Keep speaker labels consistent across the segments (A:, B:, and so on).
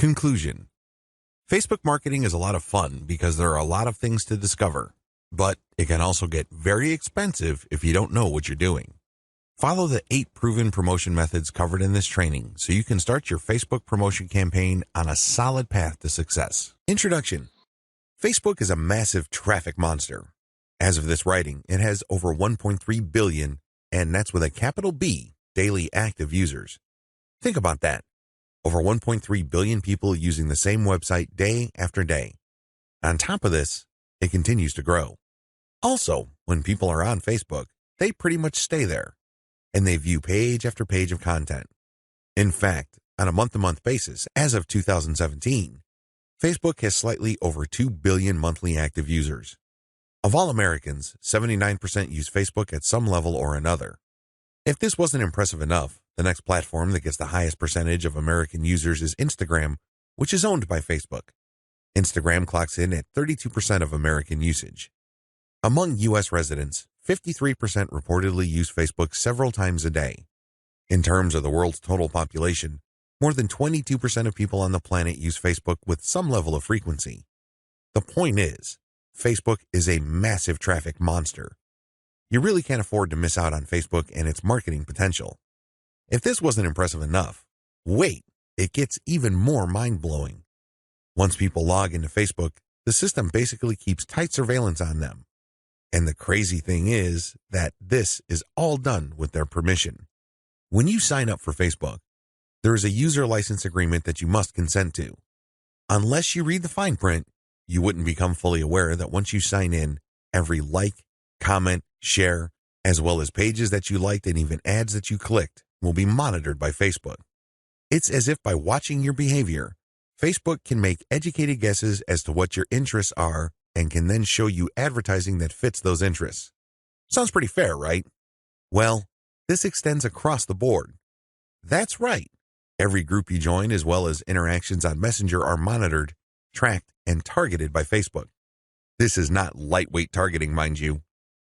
A: Conclusion. Facebook marketing is a lot of fun because there are a lot of things to discover, but it can also get very expensive if you don't know what you're doing. Follow the 8 proven promotion methods covered in this training so you can start your Facebook promotion campaign on a solid path to success. Introduction. Facebook is a massive traffic monster. As of this writing, it has over 1.3 billion, and that's with a capital B, daily active users. Think about that. Over 1.3 billion people using the same website day after day. On top of this, it continues to grow. Also, when people are on Facebook, they pretty much stay there, and they view page after page of content. In fact, on a month-to-month basis, as of 2017, Facebook has slightly over 2 billion monthly active users. Of all Americans, 79% use Facebook at some level or another. If this wasn't impressive enough, the next platform that gets the highest percentage of American users is Instagram, which is owned by Facebook. Instagram clocks in at 32% of American usage. Among U.S. residents, 53% reportedly use Facebook several times a day. In terms of the world's total population, more than 22% of people on the planet use Facebook with some level of frequency. The point is, Facebook is a massive traffic monster. You really can't afford to miss out on Facebook and its marketing potential. If this wasn't impressive enough, wait, it gets even more mind-blowing. Once people log into Facebook, the system basically keeps tight surveillance on them. And the crazy thing is that this is all done with their permission. When you sign up for Facebook, there is a user license agreement that you must consent to. Unless you read the fine print, you wouldn't become fully aware that once you sign in, every like, comment, share, as well as pages that you liked and even ads that you clicked will be monitored by Facebook. It's as if by watching your behavior, Facebook can make educated guesses as to what your interests are and can then show you advertising that fits those interests. Sounds pretty fair, right? Well, this extends across the board. That's right. Every group you join as well as interactions on Messenger are monitored, tracked, and targeted by Facebook. This is not lightweight targeting, mind you.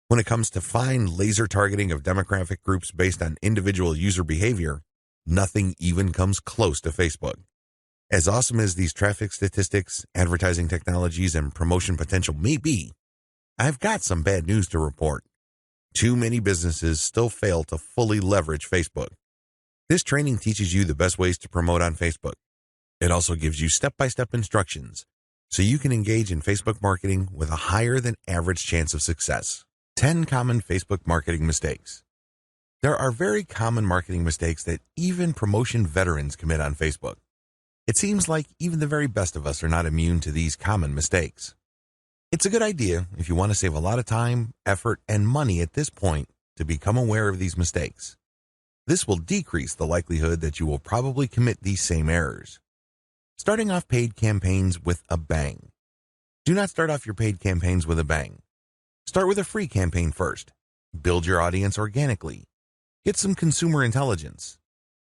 A: When it comes to fine laser targeting of demographic groups based on individual user behavior, nothing even comes close to Facebook. As awesome as these traffic statistics, advertising technologies, and promotion potential may be, I've got some bad news to report. Too many businesses still fail to fully leverage Facebook. This training teaches you the best ways to promote on Facebook. It also gives you step-by-step instructions so you can engage in Facebook marketing with a higher than average chance of success. 10 common Facebook marketing mistakes. There are very common marketing mistakes that even promotion veterans commit on Facebook. It seems like even the very best of us are not immune to these common mistakes. It's a good idea if you want to save a lot of time, effort, and money at this point to become aware of these mistakes. This will decrease the likelihood that you will probably commit these same errors. Starting off paid campaigns with a bang. Do not start off your paid campaigns with a bang. Start with a free campaign first. Build your audience organically. Get some consumer intelligence.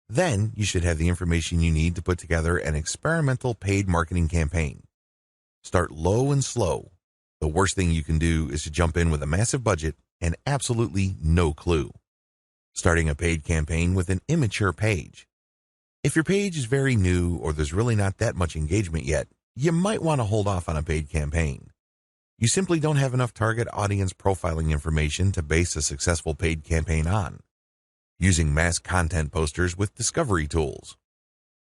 A: Then you should have the information you need to put together an experimental paid marketing campaign. Start low and slow. The worst thing you can do is to jump in with a massive budget and absolutely no clue. Starting a paid campaign with an immature page. If your page is very new or there's really not that much engagement yet, you might want to hold off on a paid campaign. You simply don't have enough target audience profiling information to base a successful paid campaign on. Using mass content posters with discovery tools.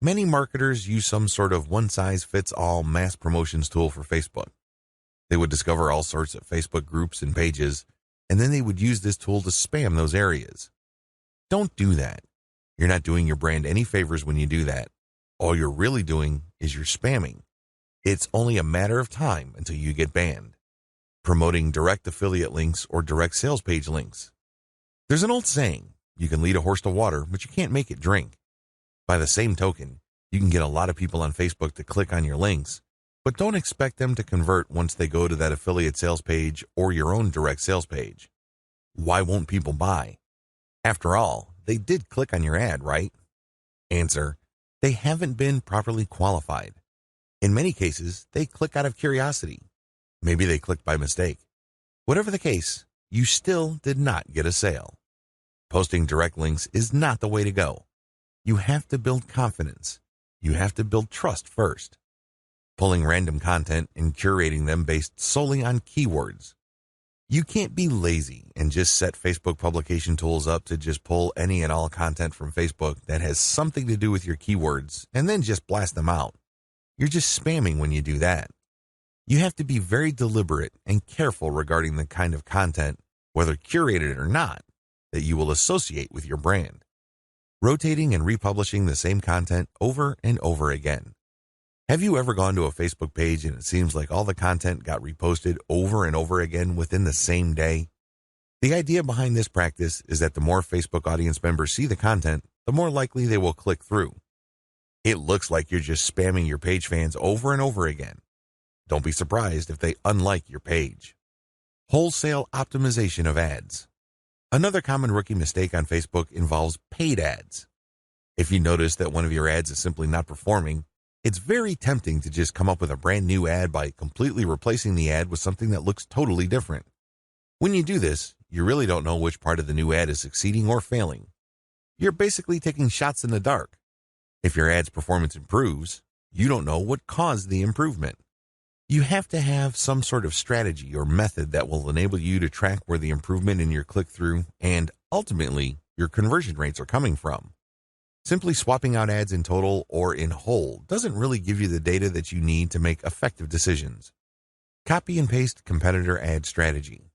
A: Many marketers use some sort of one-size-fits-all mass promotions tool for Facebook. They would discover all sorts of Facebook groups and pages, and then they would use this tool to spam those areas. Don't do that. You're not doing your brand any favors when you do that. All you're really doing is you're spamming. It's only a matter of time until you get banned. Promoting direct affiliate links or direct sales page links. There's an old saying, you can lead a horse to water, but you can't make it drink. By the same token, you can get a lot of people on Facebook to click on your links, but don't expect them to convert once they go to that affiliate sales page or your own direct sales page. Why won't people buy? After all, they did click on your ad, right? Answer, they haven't been properly qualified. In many cases, they click out of curiosity. Maybe they clicked by mistake. Whatever the case, you still did not get a sale. Posting direct links is not the way to go. You have to build confidence. you have to build trust first. Pulling random content and curating them based solely on keywords. You can't be lazy and just set Facebook publication tools up to just pull any and all content from Facebook that has something to do with your keywords and then just blast them out. You're just spamming when you do that. You have to be very deliberate and careful regarding the kind of content, whether curated or not, that you will associate with your brand. Rotating and republishing the same content over and over again. Have you ever gone to a Facebook page and it seems like all the content got reposted over and over again within the same day? The idea behind this practice is that the more Facebook audience members see the content, the more likely they will click through. It looks like you're just spamming your page fans over and over again. Don't be surprised if they unlike your page. Wholesale optimization of ads. Another common rookie mistake on Facebook involves paid ads. If you notice that one of your ads is simply not performing, it's very tempting to just come up with a brand new ad by completely replacing the ad with something that looks totally different. When you do this, you really don't know which part of the new ad is succeeding or failing. You're basically taking shots in the dark. If your ad's performance improves, you don't know what caused the improvement. You have to have some sort of strategy or method that will enable you to track where the improvement in your click-through and, ultimately, your conversion rates are coming from. Simply swapping out ads in total or in whole doesn't really give you the data that you need to make effective decisions. Copy and paste competitor ad strategy.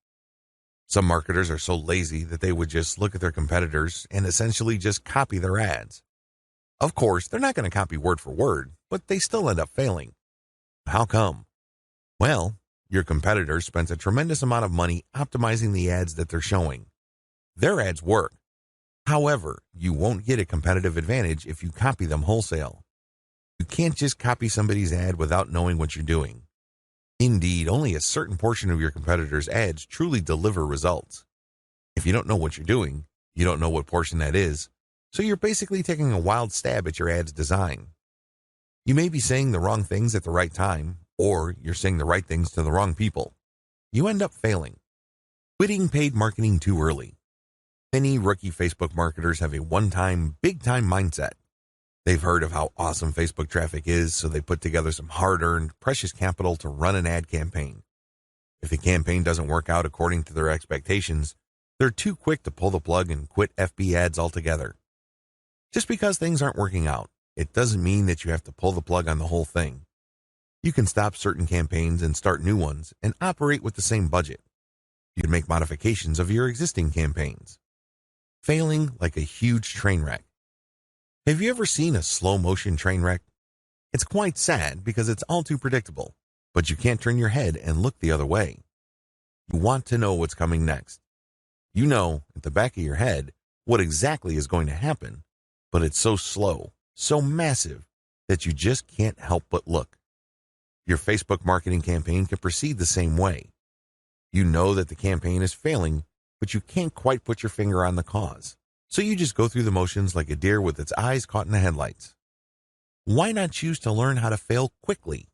A: Some marketers are so lazy that they would just look at their competitors and essentially just copy their ads. Of course, they're not going to copy word for word, but they still end up failing. How come? Well, your competitor spends a tremendous amount of money optimizing the ads that they're showing. Their ads work. However, you won't get a competitive advantage if you copy them wholesale. You can't just copy somebody's ad without knowing what you're doing. Indeed, only a certain portion of your competitors' ads truly deliver results. If you don't know what you're doing, you don't know what portion that is, so you're basically taking a wild stab at your ad's design. You may be saying the wrong things at the right time, or you're saying the right things to the wrong people. You end up failing. Quitting paid marketing too early. Many rookie Facebook marketers have a one-time, big-time mindset. They've heard of how awesome Facebook traffic is, so they put together some hard-earned, precious capital to run an ad campaign. If the campaign doesn't work out according to their expectations, they're too quick to pull the plug and quit FB ads altogether. Just because things aren't working out, it doesn't mean that you have to pull the plug on the whole thing. You can stop certain campaigns and start new ones and operate with the same budget. You can make modifications of your existing campaigns. Failing like a huge train wreck. Have you ever seen a slow-motion train wreck? It's quite sad because it's all too predictable, but you can't turn your head and look the other way. You want to know what's coming next. You know, at the back of your head, what exactly is going to happen, but it's so slow, so massive, that you just can't help but look. Your Facebook marketing campaign can proceed the same way. You know that the campaign is failing, but you can't quite put your finger on the cause. So you just go through the motions like a deer with its eyes caught in the headlights. Why not choose to learn how to fail quickly?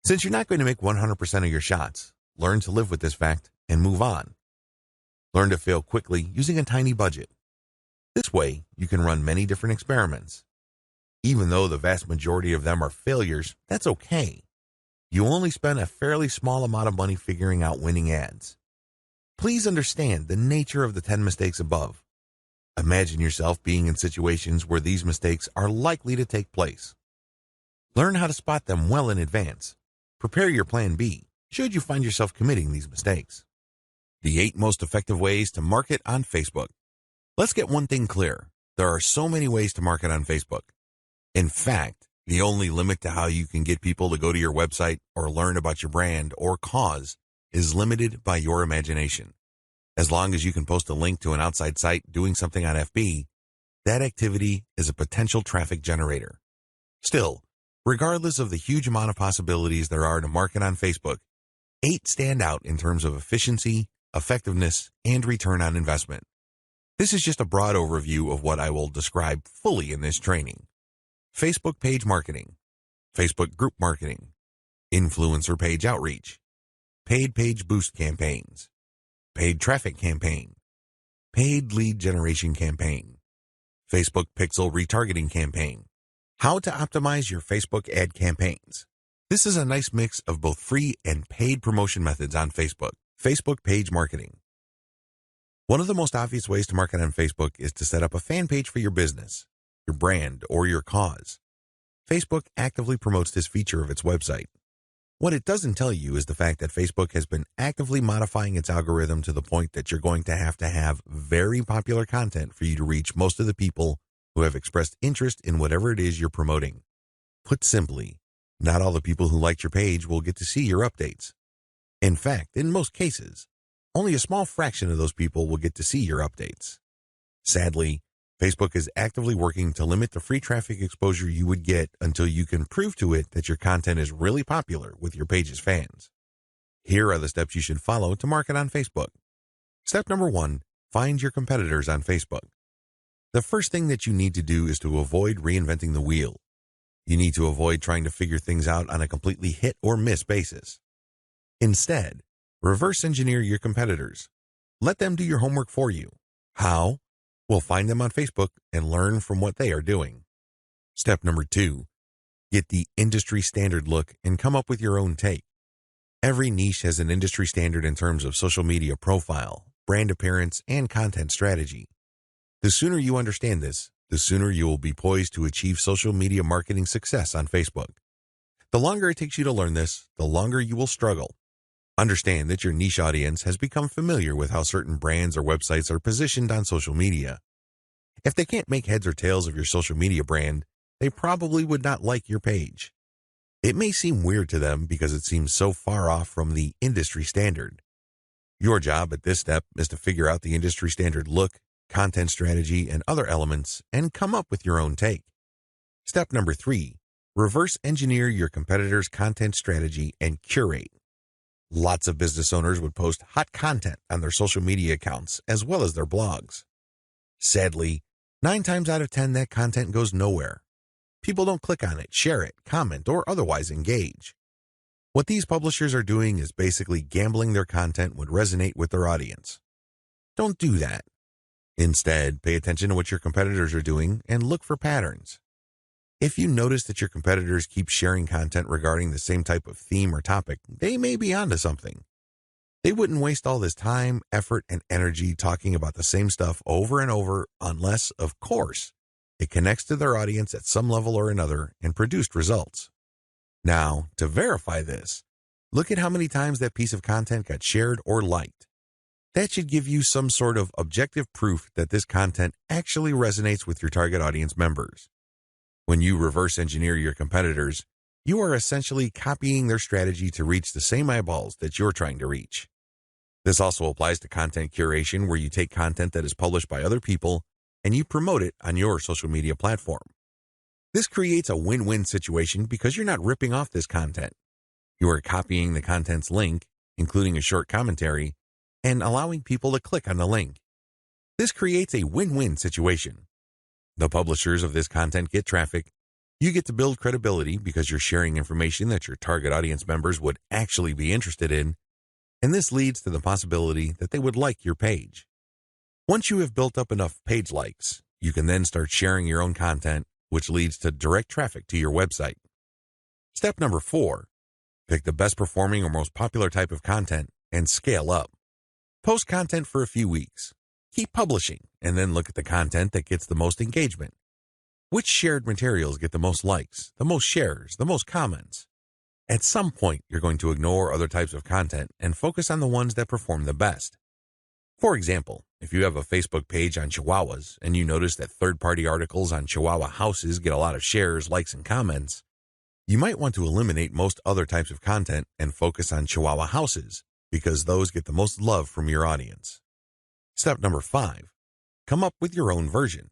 A: Since you're not going to make 100% of your shots, learn to live with this fact and move on. Learn to fail quickly using a tiny budget. This way, you can run many different experiments. Even though the vast majority of them are failures, that's okay. You only spend a fairly small amount of money figuring out winning ads. Please understand the nature of the 10 mistakes above. Imagine yourself being in situations where these mistakes are likely to take place. Learn how to spot them well in advance. Prepare your plan B, should you find yourself committing these mistakes. The 8 most effective ways to market on Facebook. Let's get one thing clear. There are so many ways to market on Facebook. In fact, the only limit to how you can get people to go to your website or learn about your brand or cause is limited by your imagination. As long as you can post a link to an outside site doing something on FB, that activity is a potential traffic generator. Still, regardless of the huge amount of possibilities there are to market on Facebook, 8 stand out in terms of efficiency, effectiveness, and return on investment. This is just a broad overview of what I will describe fully in this training. Facebook page marketing, Facebook group marketing, influencer page outreach, paid page boost campaigns, paid traffic campaign, paid lead generation campaign, Facebook pixel retargeting campaign, How to optimize your Facebook ad campaigns. This is a nice mix of both free and paid promotion methods on Facebook. Facebook page marketing. One of the most obvious ways to market on Facebook is to set up a fan page for your business, your brand, or your cause. Facebook actively promotes this feature of its website. What it doesn't tell you is the fact that Facebook has been actively modifying its algorithm to the point that you're going to have very popular content for you to reach most of the people who have expressed interest in whatever it is you're promoting. Put simply, not all the people who liked your page will get to see your updates. In fact, in most cases, only a small fraction of those people will get to see your updates. Sadly, Facebook is actively working to limit the free traffic exposure you would get until you can prove to it that your content is really popular with your page's fans. Here are the steps you should follow to market on Facebook. Step number 1, find your competitors on Facebook. The first thing that you need to do is to avoid reinventing the wheel. You need to avoid trying to figure things out on a completely hit or miss basis. Instead, reverse engineer your competitors. Let them do your homework for you. How? Well, find them on Facebook and learn from what they are doing. Step number 2, get the industry standard look and come up with your own take. Every niche has an industry standard in terms of social media profile, brand appearance, and content strategy. The sooner you understand this, the sooner you will be poised to achieve social media marketing success on Facebook. The longer it takes you to learn this, the longer you will struggle. Understand that your niche audience has become familiar with how certain brands or websites are positioned on social media. If they can't make heads or tails of your social media brand, they probably would not like your page. It may seem weird to them because it seems so far off from the industry standard. Your job at this step is to figure out the industry standard look, content strategy, and other elements, and come up with your own take. Step number 3, reverse engineer your competitors' content strategy and curate. Lots of business owners would post hot content on their social media accounts as well as their blogs. Sadly, 9 times out of 10 that content goes nowhere. People don't click on it, share it, comment, or otherwise engage. What these publishers are doing is basically gambling their content would resonate with their audience. Don't do that. Instead, pay attention to what your competitors are doing and look for patterns. If you notice that your competitors keep sharing content regarding the same type of theme or topic, they may be onto something. They wouldn't waste all this time, effort, and energy talking about the same stuff over and over unless, of course, it connects to their audience at some level or another and produced results. Now, to verify this, look at how many times that piece of content got shared or liked. That should give you some sort of objective proof that this content actually resonates with your target audience members. When you reverse engineer your competitors, you are essentially copying their strategy to reach the same eyeballs that you're trying to reach. This also applies to content curation, where you take content that is published by other people and you promote it on your social media platform. This creates a win-win situation because you're not ripping off this content. You are copying the content's link, including a short commentary, and allowing people to click on the link. This creates a win-win situation. The publishers of this content get traffic. You get to build credibility because you're sharing information that your target audience members would actually be interested in, and this leads to the possibility that they would like your page. Once you have built up enough page likes, you can then start sharing your own content, which leads to direct traffic to your website. Step number 4, pick the best performing or most popular type of content and scale up. Post content for a few weeks. Keep publishing, and then look at the content that gets the most engagement. Which shared materials get the most likes, the most shares, the most comments? At some point, you're going to ignore other types of content and focus on the ones that perform the best. For example, if you have a Facebook page on Chihuahuas and you notice that third-party articles on Chihuahua houses get a lot of shares, likes, and comments, you might want to eliminate most other types of content and focus on Chihuahua houses, because those get the most love from your audience. Step number 5, come up with your own version.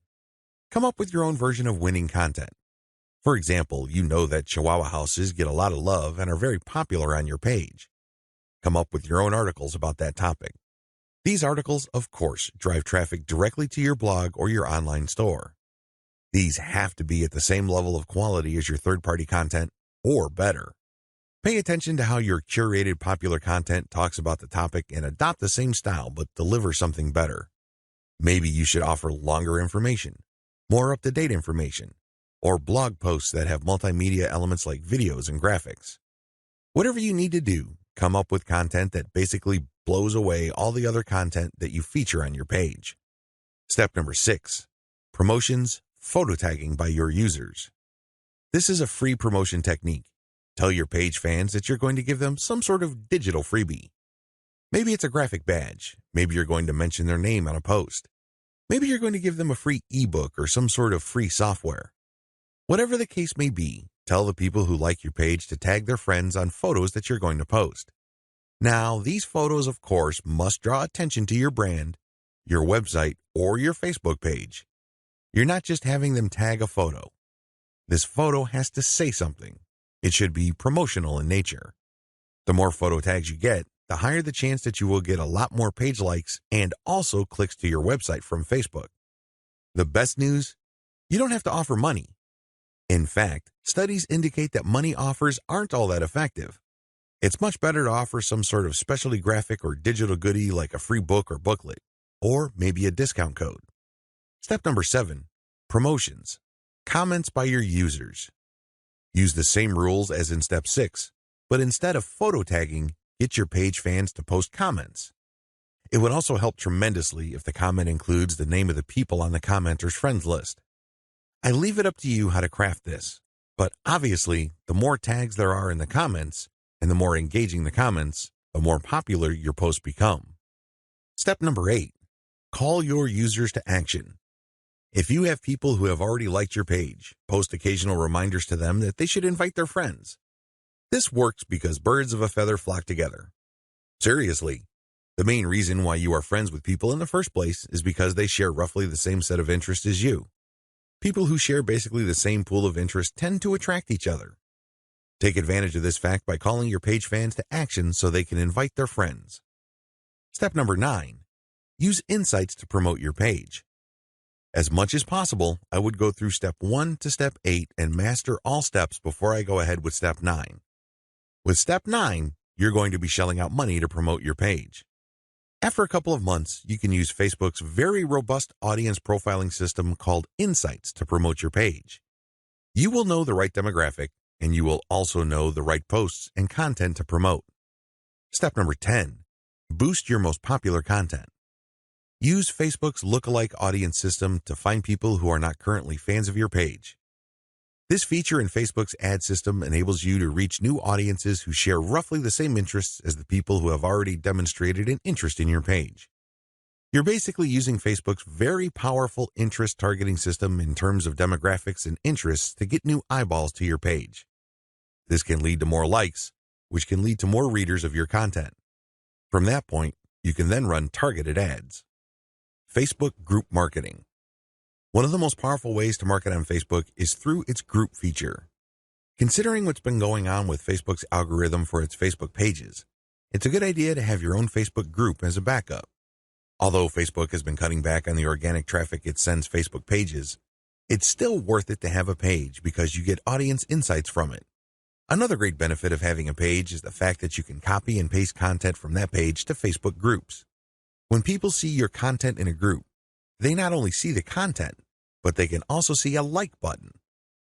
A: Come up with your own version of winning content. For example, you know that Chihuahua houses get a lot of love and are very popular on your page. Come up with your own articles about that topic. These articles, of course, drive traffic directly to your blog or your online store. These have to be at the same level of quality as your third-party content, or better. Pay attention to how your curated popular content talks about the topic and adopt the same style but deliver something better. Maybe you should offer longer information, more up-to-date information, or blog posts that have multimedia elements like videos and graphics. Whatever you need to do, come up with content that basically blows away all the other content that you feature on your page. Step number 6, promotions, photo tagging by your users. This is a free promotion technique. Tell your page fans that you're going to give them some sort of digital freebie. Maybe it's a graphic badge. Maybe you're going to mention their name on a post. Maybe you're going to give them a free ebook or some sort of free software. Whatever the case may be, tell the people who like your page to tag their friends on photos that you're going to post. Now, these photos, of course, must draw attention to your brand, your website, or your Facebook page. You're not just having them tag a photo. This photo has to say something. It should be promotional in nature. The more photo tags you get, the higher the chance that you will get a lot more page likes and also clicks to your website from Facebook. The best news? You don't have to offer money. In fact, studies indicate that money offers aren't all that effective. It's much better to offer some sort of specialty graphic or digital goodie like a free book or booklet, or maybe a discount code. Step number 7, promotions. Comments by your users. Use the same rules as in step 6, but instead of photo tagging, get your page fans to post comments. It would also help tremendously if the comment includes the name of the people on the commenter's friends list. I leave it up to you how to craft this, but obviously, the more tags there are in the comments, and the more engaging the comments, the more popular your posts become. Step number 8, call your users to action. If you have people who have already liked your page, post occasional reminders to them that they should invite their friends. This works because birds of a feather flock together. Seriously, the main reason why you are friends with people in the first place is because they share roughly the same set of interests as you. People who share basically the same pool of interests tend to attract each other. Take advantage of this fact by calling your page fans to action so they can invite their friends. Step number 9, use insights to promote your page. As much as possible, I would go through step 1 to step 8 and master all steps before I go ahead with step 9. With step 9, you're going to be shelling out money to promote your page. After a couple of months, you can use Facebook's very robust audience profiling system called Insights to promote your page. You will know the right demographic, and you will also know the right posts and content to promote. Step number 10, boost your most popular content. Use Facebook's lookalike audience system to find people who are not currently fans of your page. This feature in Facebook's ad system enables you to reach new audiences who share roughly the same interests as the people who have already demonstrated an interest in your page. You're basically using Facebook's very powerful interest targeting system in terms of demographics and interests to get new eyeballs to your page. This can lead to more likes, which can lead to more readers of your content. From that point, you can then run targeted ads. Facebook group marketing. One of the most powerful ways to market on Facebook is through its group feature. Considering what's been going on with Facebook's algorithm for its Facebook pages, it's a good idea to have your own Facebook group as a backup. Although Facebook has been cutting back on the organic traffic it sends Facebook pages, it's still worth it to have a page because you get audience insights from it. Another great benefit of having a page is the fact that you can copy and paste content from that page to Facebook groups. When people see your content in a group, they not only see the content, but they can also see a like button.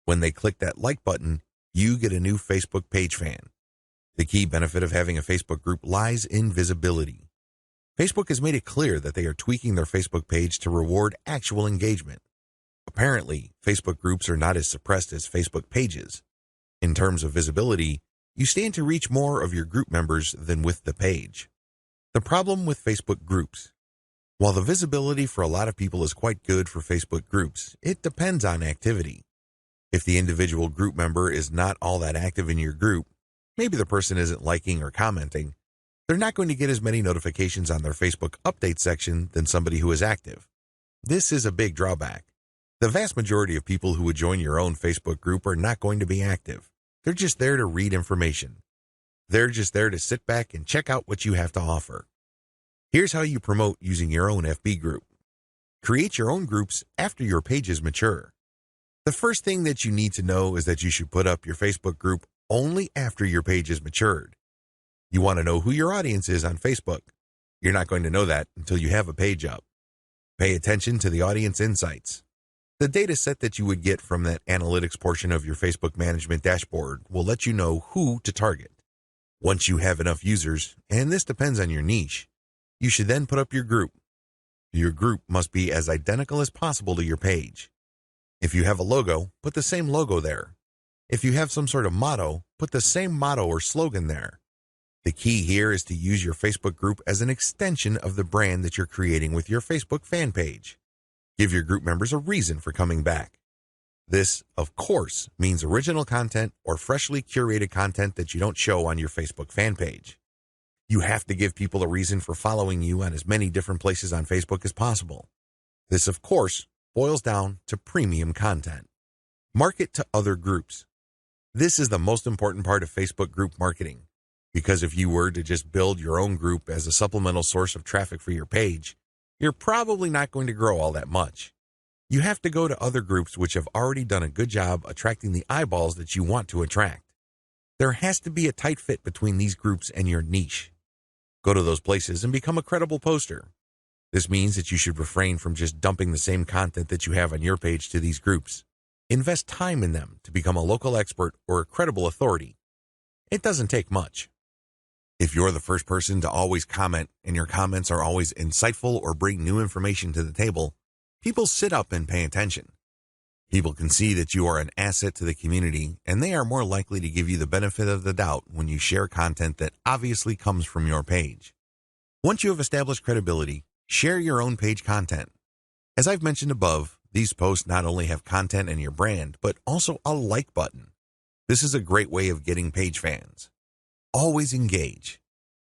A: When they click that like button, you get a new Facebook page fan. The key benefit of having a Facebook group lies in visibility. Facebook has made it clear that they are tweaking their Facebook page to reward actual engagement. Apparently, Facebook groups are not as suppressed as Facebook pages. In terms of visibility, you stand to reach more of your group members than with the page. The problem with Facebook groups. While the visibility for a lot of people is quite good for Facebook groups, it depends on activity. If the individual group member is not all that active in your group, maybe the person isn't liking or commenting, they're not going to get as many notifications on their Facebook update section than somebody who is active. This is a big drawback. The vast majority of people who would join your own Facebook group are not going to be active. They're just there to read information. They're just there to sit back and check out what you have to offer. Here's how you promote using your own FB group. Create your own groups after your pages mature. The first thing that you need to know is that you should put up your Facebook group only after your page is matured. You want to know who your audience is on Facebook. You're not going to know that until you have a page up. Pay attention to the audience insights. The data set that you would get from that analytics portion of your Facebook management dashboard will let you know who to target. Once you have enough users, and this depends on your niche, you should then put up your group. Your group must be as identical as possible to your page. If you have a logo, put the same logo there. If you have some sort of motto, put the same motto or slogan there. The key here is to use your Facebook group as an extension of the brand that you're creating with your Facebook fan page. Give your group members a reason for coming back. This, of course, means original content or freshly curated content that you don't show on your Facebook fan page. You have to give people a reason for following you on as many different places on Facebook as possible. This, of course, boils down to premium content. Market to other groups. This is the most important part of Facebook group marketing, because if you were to just build your own group as a supplemental source of traffic for your page, you're probably not going to grow all that much. You have to go to other groups which have already done a good job attracting the eyeballs that you want to attract. There has to be a tight fit between these groups and your niche. Go to those places and become a credible poster. This means that you should refrain from just dumping the same content that you have on your page to these groups. Invest time in them to become a local expert or a credible authority. It doesn't take much. If you're the first person to always comment and your comments are always insightful or bring new information to the table, people sit up and pay attention. People can see that you are an asset to the community, and they are more likely to give you the benefit of the doubt when you share content that obviously comes from your page. Once you have established credibility, share your own page content. As I've mentioned above, these posts not only have content and your brand, but also a like button. This is a great way of getting page fans. Always engage.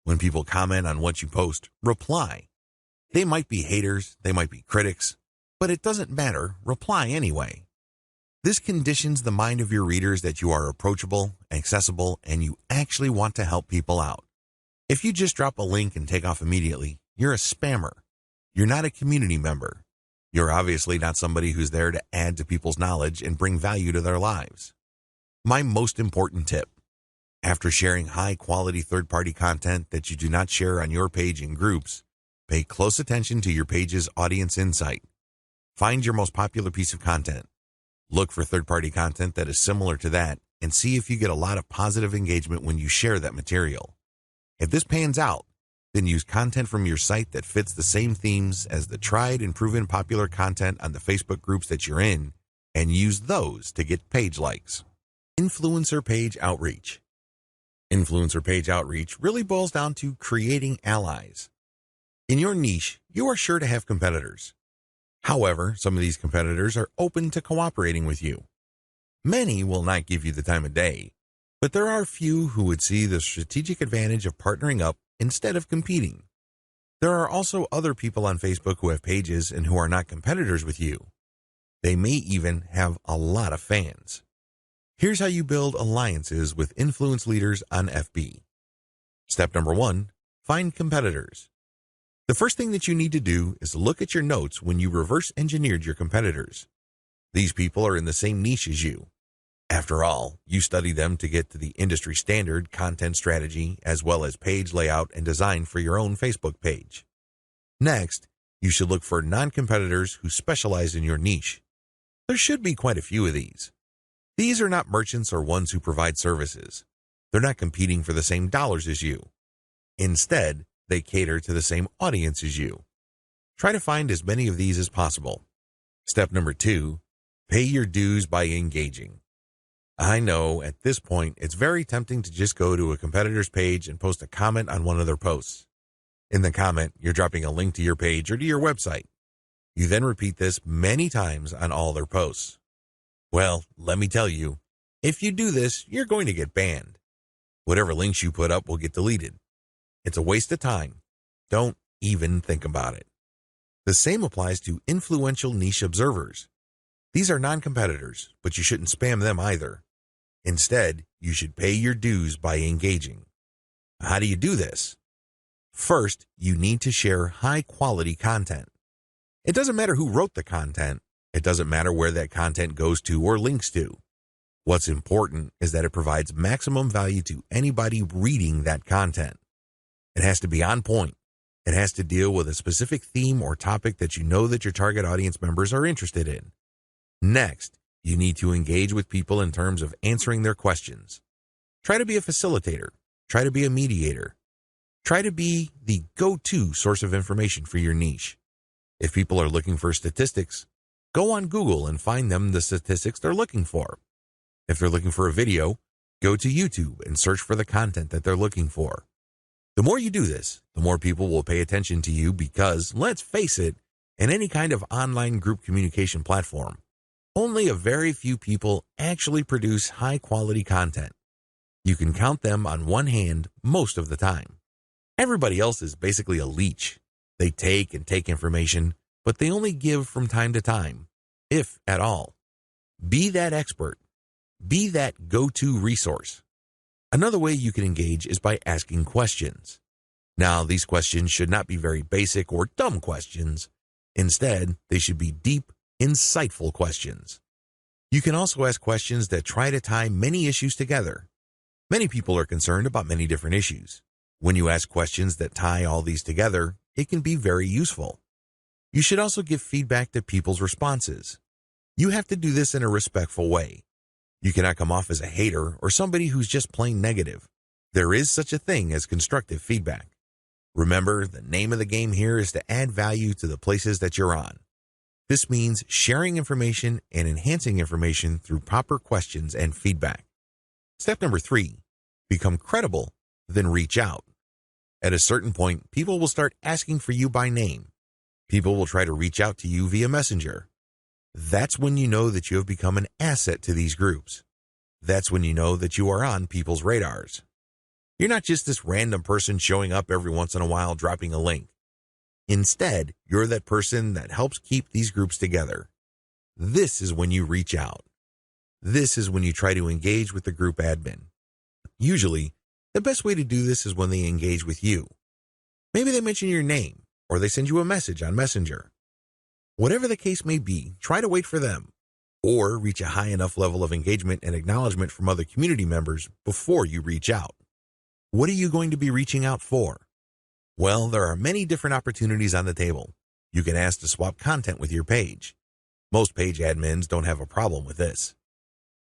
A: When people comment on what you post, reply. They might be haters, they might be critics, but it doesn't matter, reply anyway. This conditions the mind of your readers that you are approachable, accessible, and you actually want to help people out. If you just drop a link and take off immediately, you're a spammer. You're not a community member. You're obviously not somebody who's there to add to people's knowledge and bring value to their lives. My most important tip: after sharing high-quality third-party content that you do not share on your page in groups, pay close attention to your page's audience insight. Find your most popular piece of content. Look for third-party content that is similar to that and see if you get a lot of positive engagement when you share that material. If this pans out, then use content from your site that fits the same themes as the tried and proven popular content on the Facebook groups that you're in, and use those to get page likes. Influencer page outreach. Influencer page outreach really boils down to creating allies. In your niche, you are sure to have competitors. However, some of these competitors are open to cooperating with you. Many will not give you the time of day, but there are few who would see the strategic advantage of partnering up instead of competing. There are also other people on Facebook who have pages and who are not competitors with you. They may even have a lot of fans. Here's how you build alliances with influence leaders on FB. Step number 1, find competitors. The first thing that you need to do is look at your notes when you reverse engineered your competitors. These people are in the same niche as you. After all, you study them to get to the industry standard content strategy as well as page layout and design for your own Facebook page. Next, you should look for non-competitors who specialize in your niche. There should be quite a few of these. These are not merchants or ones who provide services. They're not competing for the same dollars as you. Instead, they cater to the same audience as you. Try to find as many of these as possible. Step number 2, pay your dues by engaging. I know at this point it's very tempting to just go to a competitor's page and post a comment on one of their posts. In the comment, you're dropping a link to your page or to your website. You then repeat this many times on all their posts. Well, let me tell you, if you do this, you're going to get banned. Whatever links you put up will get deleted. It's a waste of time. Don't even think about it. The same applies to influential niche observers. These are non-competitors, but you shouldn't spam them either. Instead, you should pay your dues by engaging. How do you do this? First, you need to share high-quality content. It doesn't matter who wrote the content. It doesn't matter where that content goes to or links to. What's important is that it provides maximum value to anybody reading that content. It has to be on point. It has to deal with a specific theme or topic that you know that your target audience members are interested in. Next, you need to engage with people in terms of answering their questions. Try to be a facilitator. Try to be a mediator. Try to be the go-to source of information for your niche. If people are looking for statistics, go on Google and find them the statistics they're looking for. If they're looking for a video, go to YouTube and search for the content that they're looking for. The more you do this, the more people will pay attention to you because, let's face it, in any kind of online group communication platform, only a very few people actually produce high-quality content. You can count them on one hand most of the time. Everybody else is basically a leech. They take and take information, but they only give from time to time, if at all. Be that expert. Be that go-to resource. Another way you can engage is by asking questions. Now, these questions should not be very basic or dumb questions. Instead, they should be deep, insightful questions. You can also ask questions that try to tie many issues together. Many people are concerned about many different issues. When you ask questions that tie all these together, it can be very useful. You should also give feedback to people's responses. You have to do this in a respectful way. You cannot come off as a hater or somebody who's just plain negative. There is such a thing as constructive feedback. Remember, the name of the game here is to add value to the places that you're on. This means sharing information and enhancing information through proper questions and feedback. Step number 3, become credible, then reach out. At a certain point, people will start asking for you by name. People will try to reach out to you via Messenger. That's when you know that you have become an asset to these groups. That's when you know that you are on people's radars. You're not just this random person showing up every once in a while dropping a link. Instead, you're that person that helps keep these groups together. This is when you reach out. This is when you try to engage with the group admin. Usually, the best way to do this is when they engage with you. Maybe they mention your name, or they send you a message on Messenger. Whatever the case may be, try to wait for them, or reach a high enough level of engagement and acknowledgement from other community members before you reach out. What are you going to be reaching out for? Well, there are many different opportunities on the table. You can ask to swap content with your page. Most page admins don't have a problem with this.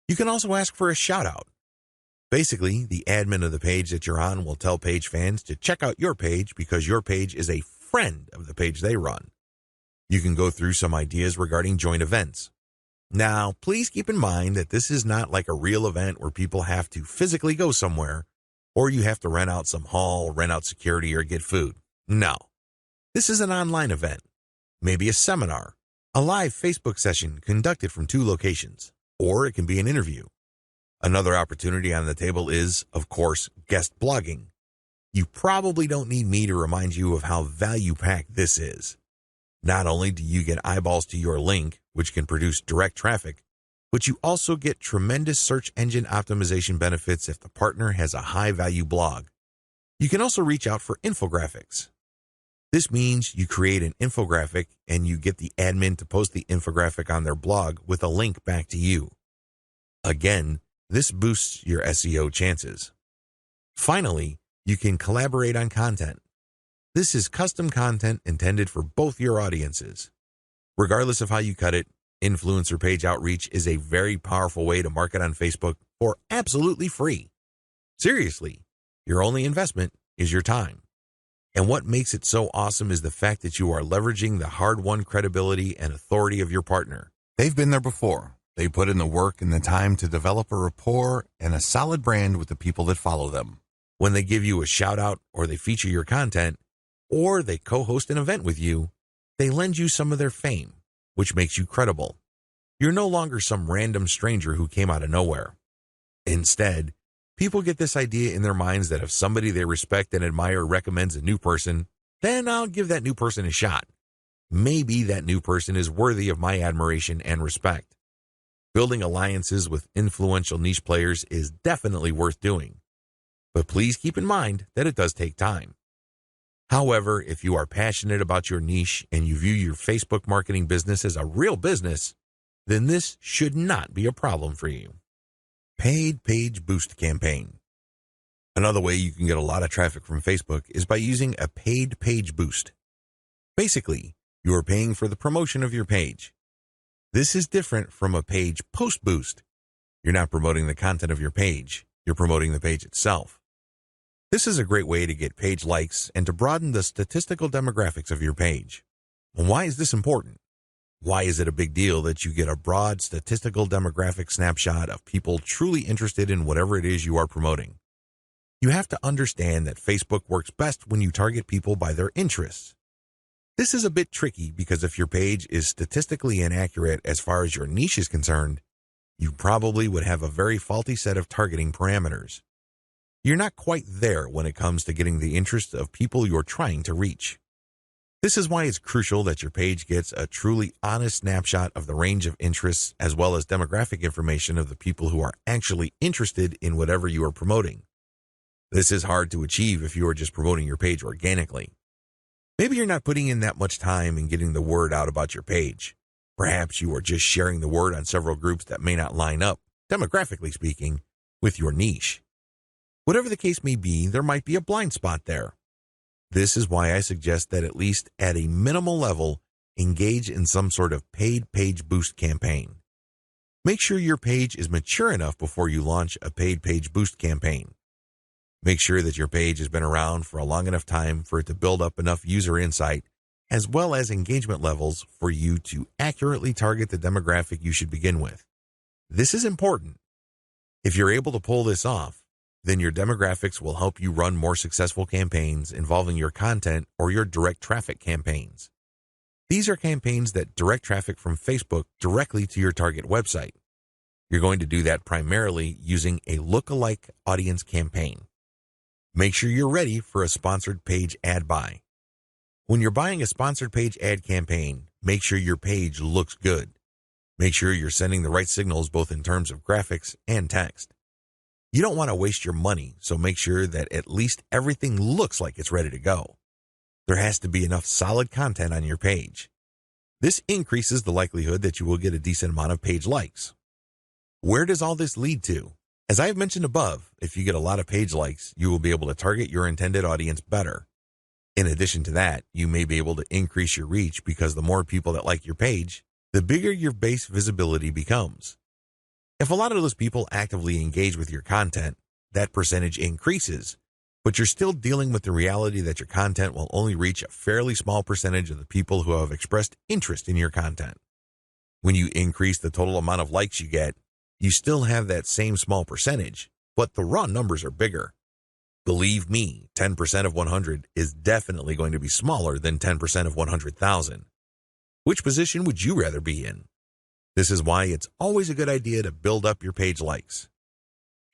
A: You can also ask for a shout-out. Basically, the admin of the page that you're on will tell page fans to check out your page because your page is a friend of the page they run. You can go through some ideas regarding joint events. Now, please keep in mind that this is not like a real event where people have to physically go somewhere, or you have to rent out some hall, rent out security, or get food. No. This is an online event. Maybe a seminar, a live Facebook session conducted from 2 locations, or it can be an interview. Another opportunity on the table is, of course, guest blogging. You probably don't need me to remind you of how value-packed this is. Not only do you get eyeballs to your link, which can produce direct traffic, but you also get tremendous search engine optimization benefits if the partner has a high-value blog. You can also reach out for infographics. This means you create an infographic and you get the admin to post the infographic on their blog with a link back to you. Again, this boosts your SEO chances. Finally, you can collaborate on content. This is custom content intended for both your audiences. Regardless of how you cut it, influencer page outreach is a very powerful way to market on Facebook for absolutely free. Seriously, your only investment is your time. And what makes it so awesome is the fact that you are leveraging the hard-won credibility and authority of your partner. They've been there before. They put in the work and the time to develop a rapport and a solid brand with the people that follow them. When they give you a shout-out or they feature your content, or they co-host an event with you, they lend you some of their fame, which makes you credible. You're no longer some random stranger who came out of nowhere. Instead, people get this idea in their minds that if somebody they respect and admire recommends a new person, then I'll give that new person a shot. Maybe that new person is worthy of my admiration and respect. Building alliances with influential niche players is definitely worth doing. But please keep in mind that it does take time. However, if you are passionate about your niche and you view your Facebook marketing business as a real business, then this should not be a problem for you. Paid Page Boost Campaign. Another way you can get a lot of traffic from Facebook is by using a paid page boost. Basically, you are paying for the promotion of your page. This is different from a page post boost. You're not promoting the content of your page, you're promoting the page itself. This is a great way to get page likes and to broaden the statistical demographics of your page. Why is this important? Why is it a big deal that you get a broad statistical demographic snapshot of people truly interested in whatever it is you are promoting? You have to understand that Facebook works best when you target people by their interests. This is a bit tricky because if your page is statistically inaccurate as far as your niche is concerned, you probably would have a very faulty set of targeting parameters. You're not quite there when it comes to getting the interest of people you're trying to reach. This is why it's crucial that your page gets a truly honest snapshot of the range of interests as well as demographic information of the people who are actually interested in whatever you are promoting. This is hard to achieve if you are just promoting your page organically. Maybe you're not putting in that much time in getting the word out about your page. Perhaps you are just sharing the word on several groups that may not line up, demographically speaking, with your niche. Whatever the case may be, there might be a blind spot there. This is why I suggest that at least at a minimal level, engage in some sort of paid page boost campaign. Make sure your page is mature enough before you launch a paid page boost campaign. Make sure that your page has been around for a long enough time for it to build up enough user insight as well as engagement levels for you to accurately target the demographic you should begin with. This is important. If you're able to pull this off, then your demographics will help you run more successful campaigns involving your content or your direct traffic campaigns. These are campaigns that direct traffic from Facebook directly to your target website. You're going to do that primarily using a lookalike audience campaign. Make sure you're ready for a sponsored page ad buy. When you're buying a sponsored page ad campaign, make sure your page looks good. Make sure you're sending the right signals both in terms of graphics and text. You don't want to waste your money, so make sure that at least everything looks like it's ready to go. There has to be enough solid content on your page. This increases the likelihood that you will get a decent amount of page likes. Where does all this lead to? As I have mentioned above, if you get a lot of page likes, you will be able to target your intended audience better. In addition to that, you may be able to increase your reach because the more people that like your page, the bigger your base visibility becomes. If a lot of those people actively engage with your content, that percentage increases, but you're still dealing with the reality that your content will only reach a fairly small percentage of the people who have expressed interest in your content. When you increase the total amount of likes you get, you still have that same small percentage, but the raw numbers are bigger. Believe me, 10% of 100 is definitely going to be smaller than 10% of 100,000. Which position would you rather be in? This is why it's always a good idea to build up your page likes.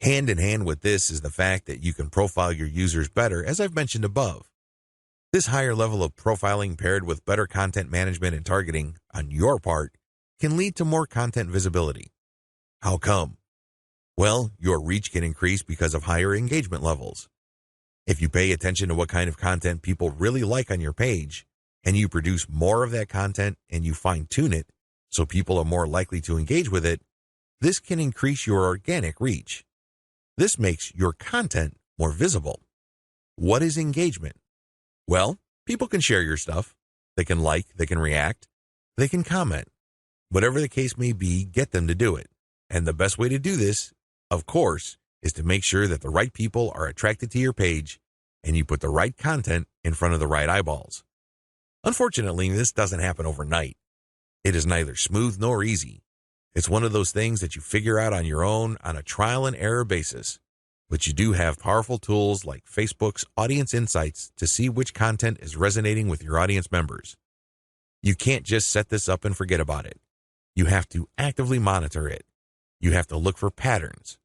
A: Hand in hand with this is the fact that you can profile your users better, as I've mentioned above. This higher level of profiling paired with better content management and targeting on your part can lead to more content visibility. How come? Well, your reach can increase because of higher engagement levels. If you pay attention to what kind of content people really like on your page, and you produce more of that content and you fine-tune it so people are more likely to engage with it, this can increase your organic reach. This makes your content more visible. What is engagement? Well, people can share your stuff. They can like, they can react, they can comment. Whatever the case may be, get them to do it. And the best way to do this, of course, is to make sure that the right people are attracted to your page and you put the right content in front of the right eyeballs. Unfortunately, this doesn't happen overnight. It is neither smooth nor easy. It's one of those things that you figure out on your own on a trial and error basis. But you do have powerful tools like Facebook's Audience Insights to see which content is resonating with your audience members. You can't just set this up and forget about it. You have to actively monitor it. You have to look for patterns.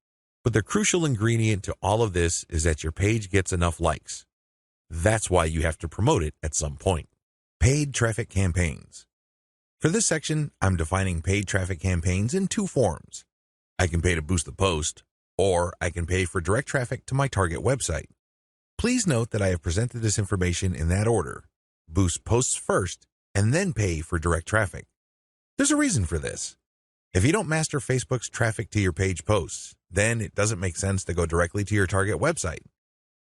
A: But the crucial ingredient to all of this is that your page gets enough likes. That's why you have to promote it at some point. Paid traffic campaigns. For this section, I'm defining paid traffic campaigns in two forms. I can pay to boost the post, or I can pay for direct traffic to my target website. Please note that I have presented this information in that order. Boost posts first, and then pay for direct traffic. There's a reason for this. If you don't master Facebook's traffic to your page posts, then it doesn't make sense to go directly to your target website.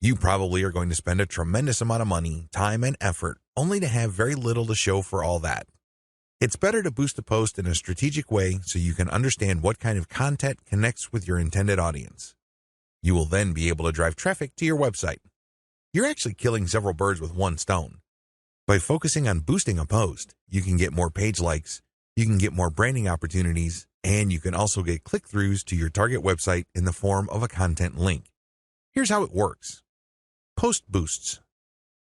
A: You probably are going to spend a tremendous amount of money, time, and effort only to have very little to show for all that. It's better to boost a post in a strategic way so you can understand what kind of content connects with your intended audience. You will then be able to drive traffic to your website. You're actually killing several birds with one stone. By focusing on boosting a post, you can get more page likes, you can get more branding opportunities, and you can also get click-throughs to your target website in the form of a content link. Here's how it works. Post boosts.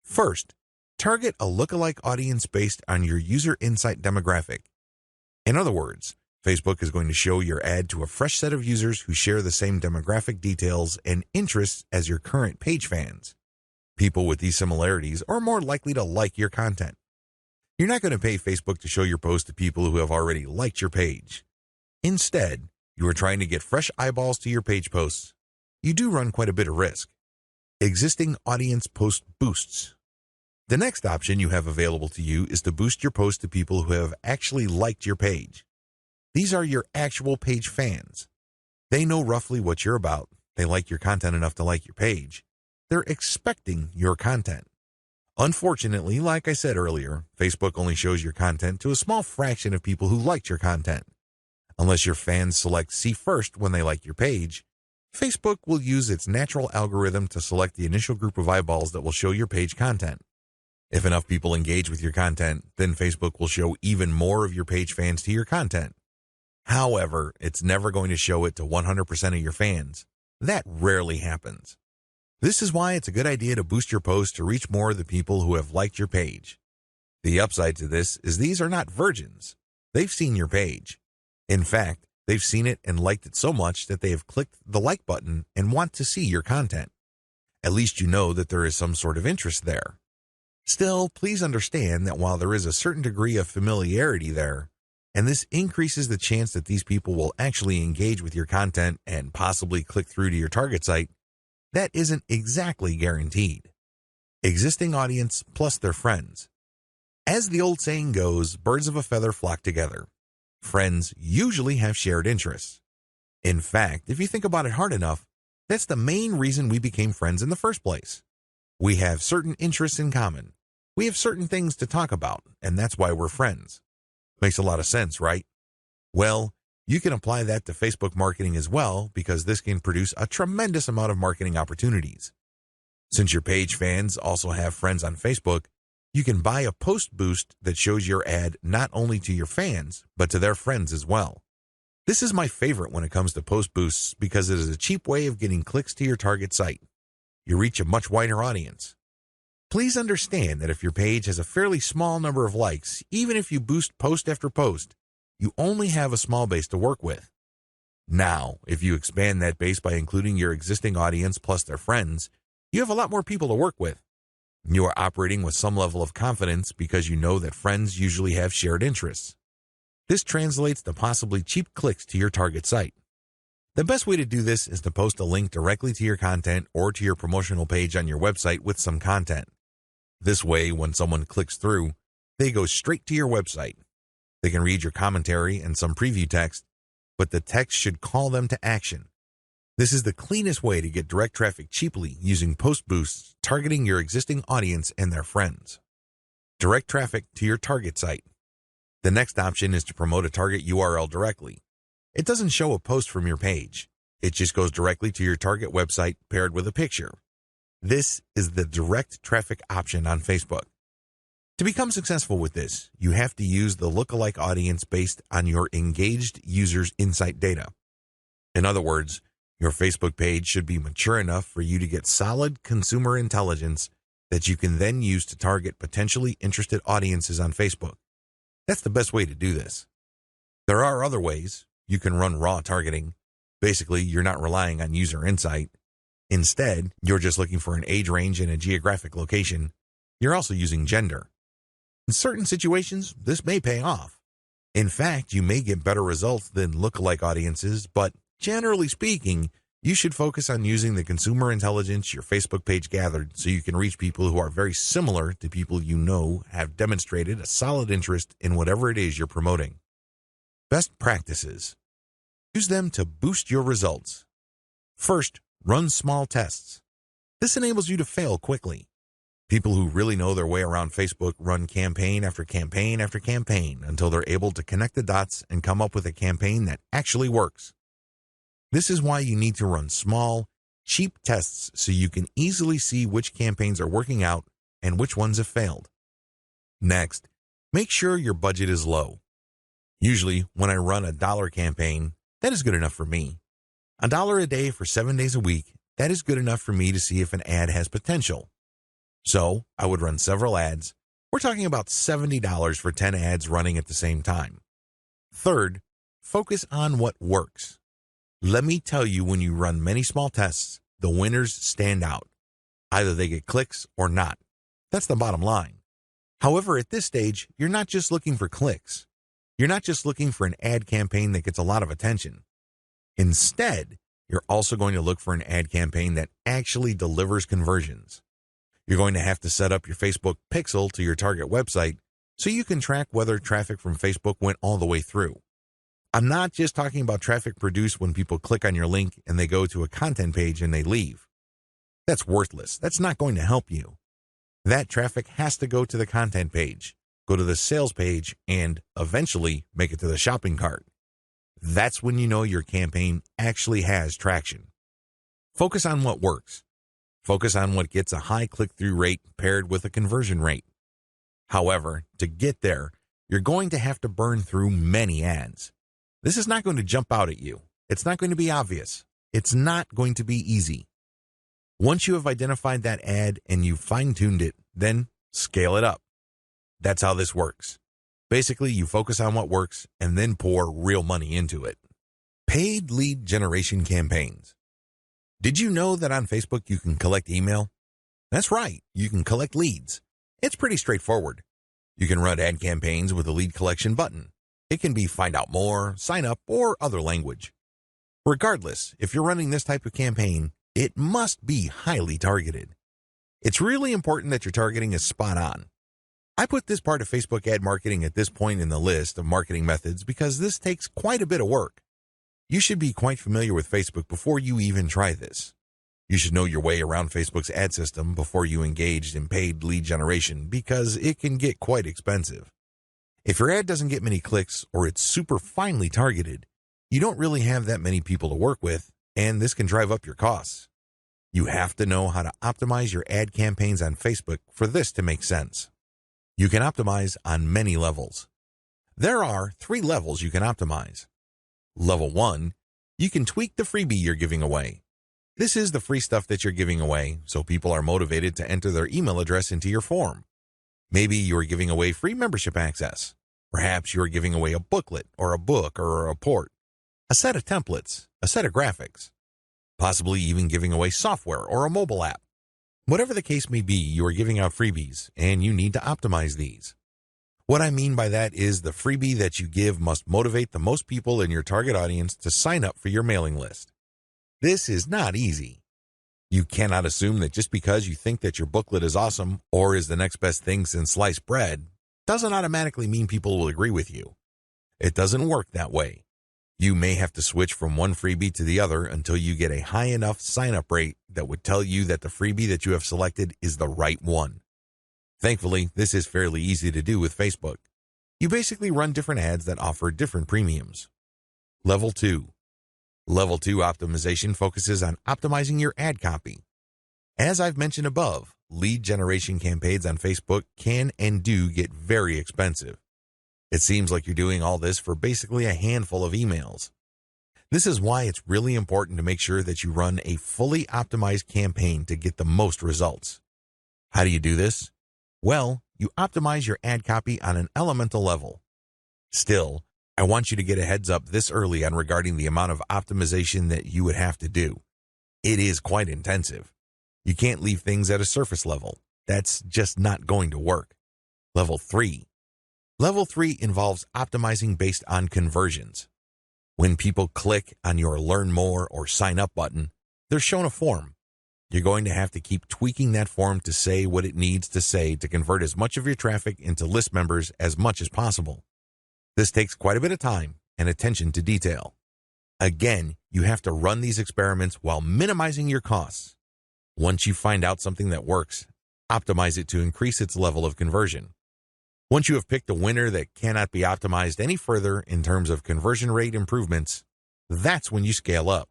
A: First, target a lookalike audience based on your user insight demographic. In other words, Facebook is going to show your ad to a fresh set of users who share the same demographic details and interests as your current page fans. People with these similarities are more likely to like your content. You're not going to pay Facebook to show your post to people who have already liked your page. Instead, you are trying to get fresh eyeballs to your page posts. You do run quite a bit of risk. Existing audience post boosts. The next option you have available to you is to boost your post to people who have actually liked your page. These are your actual page fans. They know roughly what you're about. They like your content enough to like your page. They're expecting your content. Unfortunately, like I said earlier, Facebook only shows your content to a small fraction of people who liked your content. Unless your fans select see first when they like your page, Facebook will use its natural algorithm to select the initial group of eyeballs that will show your page content. If enough people engage with your content, then Facebook will show even more of your page fans to your content. However, it's never going to show it to 100% of your fans. That rarely happens. This is why it's a good idea to boost your post to reach more of the people who have liked your page. The upside to this is these are not virgins. They've seen your page. In fact, they've seen it and liked it so much that they have clicked the like button and want to see your content. At least you know that there is some sort of interest there. Still, please understand that while there is a certain degree of familiarity there, and this increases the chance that these people will actually engage with your content and possibly click through to your target site, that isn't exactly guaranteed. Existing audience plus their friends. As the old saying goes, birds of a feather flock together. Friends usually have shared interests. In fact, if you think about it hard enough, that's the main reason we became friends in the first place. We have certain interests in common. We have certain things to talk about, and that's why we're friends. Makes a lot of sense, right? Well, you can apply that to Facebook marketing as well, because this can produce a tremendous amount of marketing opportunities. Since your page fans also have friends on Facebook, you can buy a post boost that shows your ad not only to your fans, but to their friends as well. This is my favorite when it comes to post boosts because it is a cheap way of getting clicks to your target site. You reach a much wider audience. Please understand that if your page has a fairly small number of likes, even if you boost post after post, you only have a small base to work with. Now, if you expand that base by including your existing audience plus their friends, you have a lot more people to work with. You are operating with some level of confidence because you know that friends usually have shared interests. This translates to possibly cheap clicks to your target site. The best way to do this is to post a link directly to your content or to your promotional page on your website with some content. This way, when someone clicks through, they go straight to your website. They can read your commentary and some preview text, but the text should call them to action. This is the cleanest way to get direct traffic cheaply using post boosts targeting your existing audience and their friends. Direct traffic to your target site. The next option is to promote a target URL directly. It doesn't show a post from your page. It just goes directly to your target website paired with a picture. This is the direct traffic option on Facebook. To become successful with this, you have to use the lookalike audience based on your engaged users' insight data. In other words, your Facebook page should be mature enough for you to get solid consumer intelligence that you can then use to target potentially interested audiences on Facebook. That's the best way to do this. There are other ways. You can run raw targeting. Basically, you're not relying on user insight. Instead, you're just looking for an age range and a geographic location. You're also using gender. In certain situations, this may pay off. In fact, you may get better results than lookalike audiences, but generally speaking, you should focus on using the consumer intelligence your Facebook page gathered so you can reach people who are very similar to people you know have demonstrated a solid interest in whatever it is you're promoting. Best practices. Use them to boost your results. First, run small tests. This enables you to fail quickly. People who really know their way around Facebook run campaign after campaign after campaign until they're able to connect the dots and come up with a campaign that actually works. This is why you need to run small, cheap tests so you can easily see which campaigns are working out and which ones have failed. Next, make sure your budget is low. Usually, when I run a $1 campaign, that is good enough for me. $1 a day for 7 days a week, that is good enough for me to see if an ad has potential. So, I would run several ads. We're talking about $70 for 10 ads running at the same time. Third, focus on what works. Let me tell you, when you run many small tests, the winners stand out. Either they get clicks or not. That's the bottom line. However, at this stage, you're not just looking for clicks. You're not just looking for an ad campaign that gets a lot of attention. Instead, you're also going to look for an ad campaign that actually delivers conversions. You're going to have to set up your Facebook pixel to your target website so you can track whether traffic from Facebook went all the way through. I'm not just talking about traffic produced when people click on your link and they go to a content page and they leave. That's worthless. That's not going to help you. That traffic has to go to the content page, go to the sales page, and eventually make it to the shopping cart. That's when you know your campaign actually has traction. Focus on what works. Focus on what gets a high click-through rate paired with a conversion rate. However, to get there, you're going to have to burn through many ads. This is not going to jump out at you. It's not going to be obvious. It's not going to be easy. Once you have identified that ad and you've fine-tuned it, then scale it up. That's how this works. Basically, you focus on what works and then pour real money into it. Paid lead generation campaigns. Did you know that on Facebook you can collect email? That's right, you can collect leads. It's pretty straightforward. You can run ad campaigns with a lead collection button. It can be find out more, sign up, or other language. Regardless, if you're running this type of campaign, it must be highly targeted. It's really important that your targeting is spot on. I put this part of Facebook ad marketing at this point in the list of marketing methods because this takes quite a bit of work. You should be quite familiar with Facebook before you even try this. You should know your way around Facebook's ad system before you engage in paid lead generation because it can get quite expensive. If your ad doesn't get many clicks or it's super finely targeted, you don't really have that many people to work with, and this can drive up your costs. You have to know how to optimize your ad campaigns on Facebook for this to make sense. You can optimize on many levels. There are 3 levels you can optimize. Level 1, you can tweak the freebie you're giving away. This is the free stuff that you're giving away, so people are motivated to enter their email address into your form. Maybe you're giving away free membership access. Perhaps you're giving away a booklet or a book or a report, a set of templates, a set of graphics, possibly even giving away software or a mobile app. Whatever the case may be, you are giving out freebies, and you need to optimize these. What I mean by that is the freebie that you give must motivate the most people in your target audience to sign up for your mailing list. This is not easy. You cannot assume that just because you think that your booklet is awesome or is the next best thing since sliced bread doesn't automatically mean people will agree with you. It doesn't work that way. You may have to switch from one freebie to the other until you get a high enough sign-up rate that would tell you that the freebie that you have selected is the right one. Thankfully, this is fairly easy to do with Facebook. You basically run different ads that offer different premiums. Level 2. Level 2 optimization focuses on optimizing your ad copy. As I've mentioned above, lead generation campaigns on Facebook can and do get very expensive. It seems like you're doing all this for basically a handful of emails. This is why it's really important to make sure that you run a fully optimized campaign to get the most results. How do you do this? Well, you optimize your ad copy on an elemental level. Still, I want you to get a heads up this early on regarding the amount of optimization that you would have to do. It is quite intensive. You can't leave things at a surface level. That's just not going to work. Level 3. Level 3 involves optimizing based on conversions. When people click on your Learn More or Sign Up button, they're shown a form. You're going to have to keep tweaking that form to say what it needs to say to convert as much of your traffic into list members as much as possible. This takes quite a bit of time and attention to detail. Again, you have to run these experiments while minimizing your costs. Once you find out something that works, Optimize it to increase its level of conversion. Once you have picked a winner that cannot be optimized any further in terms of conversion rate improvements, that's when you scale up.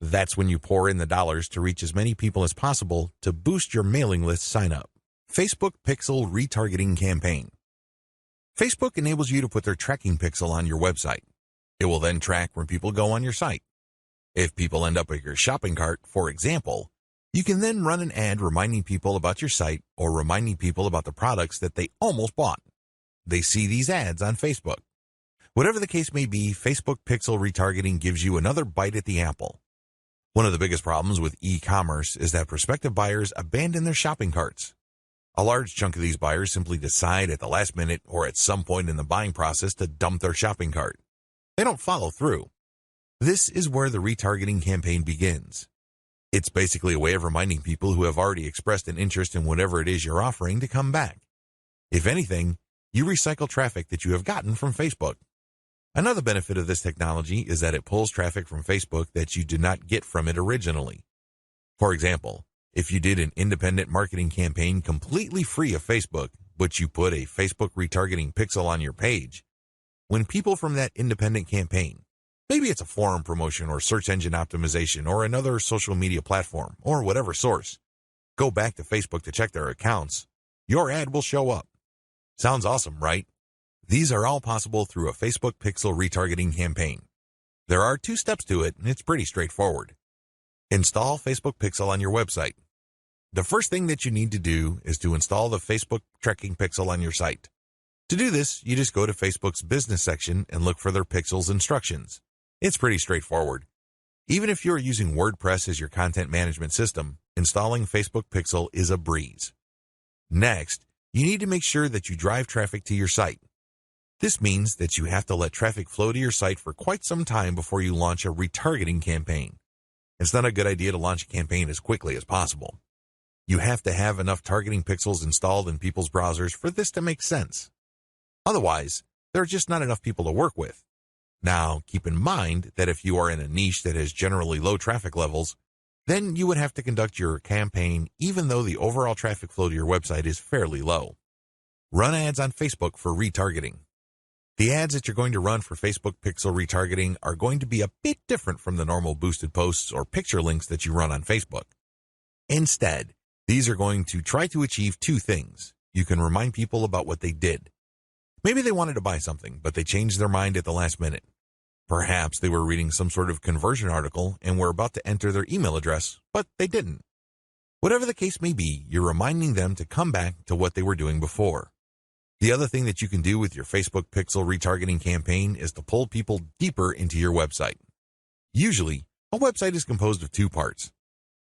A: That's when you pour in the dollars to reach as many people as possible to boost your mailing list sign up. Facebook Pixel Retargeting Campaign. Facebook enables you to put their tracking pixel on your website. It will then track where people go on your site. If people end up at your shopping cart, for example, you can then run an ad reminding people about your site or reminding people about the products that they almost bought. They see these ads on Facebook. Whatever the case may be, Facebook Pixel Retargeting gives you another bite at the apple. One of the biggest problems with e-commerce is that prospective buyers abandon their shopping carts. A large chunk of these buyers simply decide at the last minute or at some point in the buying process to dump their shopping cart. They don't follow through. This is where the retargeting campaign begins. It's basically a way of reminding people who have already expressed an interest in whatever it is you're offering to come back. If anything, you recycle traffic that you have gotten from Facebook. Another benefit of this technology is that it pulls traffic from Facebook that you did not get from it originally. For example, if you did an independent marketing campaign completely free of Facebook, but you put a Facebook retargeting pixel on your page, when people from that independent campaign, maybe it's a forum promotion or search engine optimization or another social media platform or whatever source, go back to Facebook to check their accounts, your ad will show up. Sounds awesome, right? These are all possible through a Facebook Pixel retargeting campaign. There are 2 steps to it, and it's pretty straightforward. Install Facebook Pixel on your website. The first thing that you need to do is to install the Facebook tracking pixel on your site. To do this, you just go to Facebook's business section and look for their pixels instructions. It's pretty straightforward. Even if you're using WordPress as your content management system, installing Facebook Pixel is a breeze. Next, you need to make sure that you drive traffic to your site. This means that you have to let traffic flow to your site for quite some time before you launch a retargeting campaign. It's not a good idea to launch a campaign as quickly as possible. You have to have enough targeting pixels installed in people's browsers for this to make sense. Otherwise, there are just not enough people to work with. Now, keep in mind that if you are in a niche that has generally low traffic levels, then you would have to conduct your campaign even though the overall traffic flow to your website is fairly low. Run ads on Facebook for retargeting. The ads that you're going to run for Facebook Pixel retargeting are going to be a bit different from the normal boosted posts or picture links that you run on Facebook. Instead, these are going to try to achieve 2 things. You can remind people about what they did. Maybe they wanted to buy something, but they changed their mind at the last minute. Perhaps they were reading some sort of conversion article and were about to enter their email address, but they didn't. Whatever the case may be, you're reminding them to come back to what they were doing before. The other thing that you can do with your Facebook Pixel retargeting campaign is to pull people deeper into your website. Usually, a website is composed of 2 parts.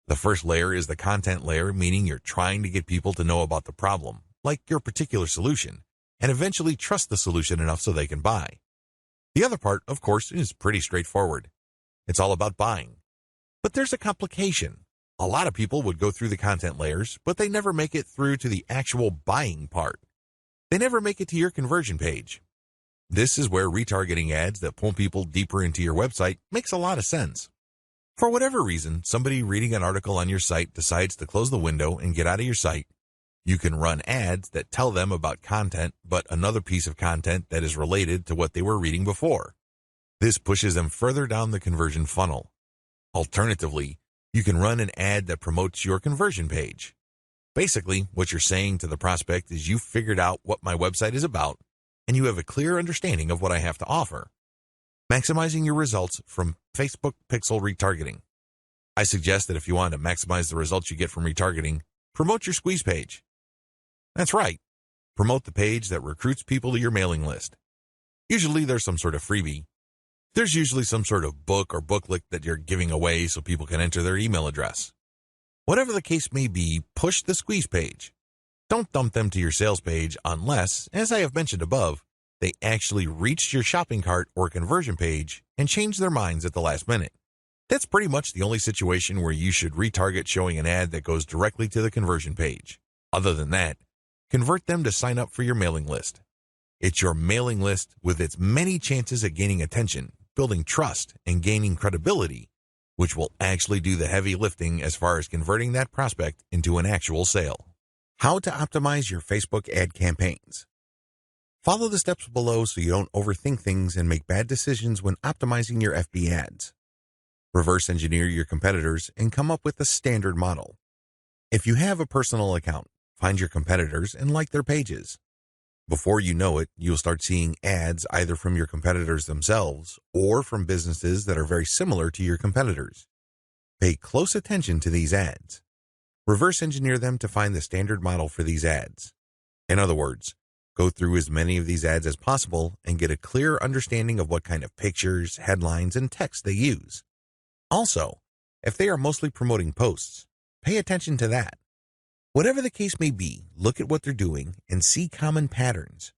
A: The first layer is the content layer, meaning you're trying to get people to know about the problem, like your particular solution, and eventually trust the solution enough so they can buy. The other part, of course, is pretty straightforward. It's all about buying. But there's a complication. A lot of people would go through the content layers, but they never make it through to the actual buying part. They never make it to your conversion page. This is where retargeting ads that pull people deeper into your website makes a lot of sense. For whatever reason, somebody reading an article on your site decides to close the window and get out of your site. You can run ads that tell them about content, but another piece of content that is related to what they were reading before. This pushes them further down the conversion funnel. Alternatively, you can run an ad that promotes your conversion page. Basically, what you're saying to the prospect is you've figured out what my website is about, and you have a clear understanding of what I have to offer. Maximizing your results from Facebook Pixel retargeting. I suggest that if you want to maximize the results you get from retargeting, promote your squeeze page. That's right. Promote the page that recruits people to your mailing list. Usually there's some sort of freebie. There's usually some sort of book or booklet that you're giving away so people can enter their email address. Whatever the case may be, push the squeeze page. Don't dump them to your sales page unless, as I have mentioned above, they actually reached your shopping cart or conversion page and changed their minds at the last minute. That's pretty much the only situation where you should retarget showing an ad that goes directly to the conversion page. Other than that, convert them to sign up for your mailing list. It's your mailing list with its many chances at gaining attention, building trust, and gaining credibility, which will actually do the heavy lifting as far as converting that prospect into an actual sale. How to optimize your Facebook ad campaigns. Follow the steps below so you don't overthink things and make bad decisions when optimizing your FB ads. Reverse engineer your competitors and come up with a standard model. If you have a personal account, find your competitors and like their pages. Before you know it, you'll start seeing ads either from your competitors themselves or from businesses that are very similar to your competitors. Pay close attention to these ads. Reverse engineer them to find the standard model for these ads. In other words, go through as many of these ads as possible and get a clear understanding of what kind of pictures, headlines, and text they use. Also, if they are mostly promoting posts, pay attention to that. Whatever the case may be, look at what they're doing and see common patterns.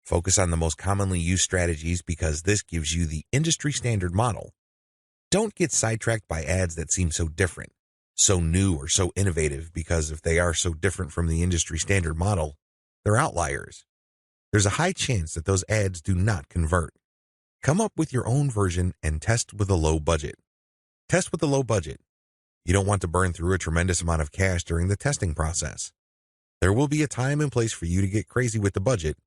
A: Focus on the most commonly used strategies because this gives you the industry standard model. Don't get sidetracked by ads that seem so different, so new or so innovative because if they are so different from the industry standard model, they're outliers. There's a high chance that those ads do not convert. Come up with your own version and test with a low budget. Test with a low budget. You don't want to burn through a tremendous amount of cash during the testing process. There will be a time and place for you to get crazy with the budget,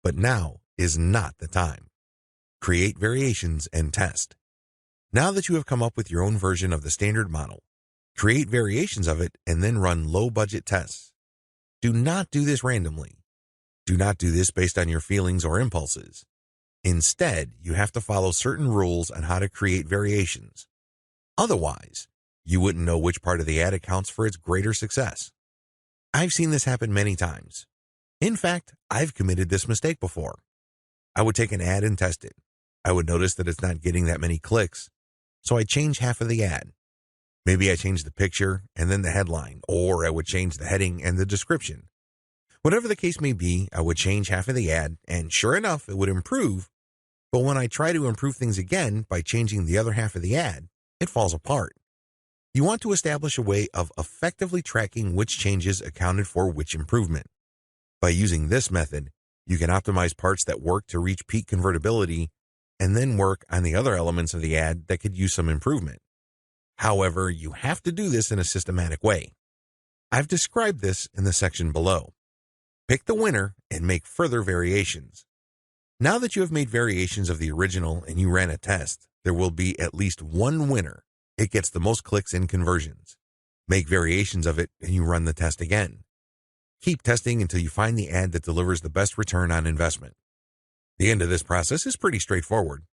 A: but now is not the time. Create variations and test. Now that you have come up with your own version of the standard model, create variations of it and then run low-budget tests. Do not do this randomly. Do not do this based on your feelings or impulses. Instead, you have to follow certain rules on how to create variations. Otherwise, you wouldn't know which part of the ad accounts for its greater success. I've seen this happen many times. In fact, I've committed this mistake before. I would take an ad and test it. I would notice that it's not getting that many clicks, so I'd change half of the ad. Maybe I changed the picture and then the headline, or I would change the heading and the description. Whatever the case may be, I would change half of the ad, and sure enough, it would improve. But when I try to improve things again by changing the other half of the ad, it falls apart. You want to establish a way of effectively tracking which changes accounted for which improvement. By using this method, you can optimize parts that work to reach peak convertibility and then work on the other elements of the ad that could use some improvement. However, you have to do this in a systematic way. I've described this in the section below. Pick the winner and make further variations. Now that you have made variations of the original and you ran a test, there will be at least one winner. It gets the most clicks and conversions. Make variations of it and you run the test again. Keep testing until you find the ad that delivers the best return on investment. The end of this process is pretty straightforward.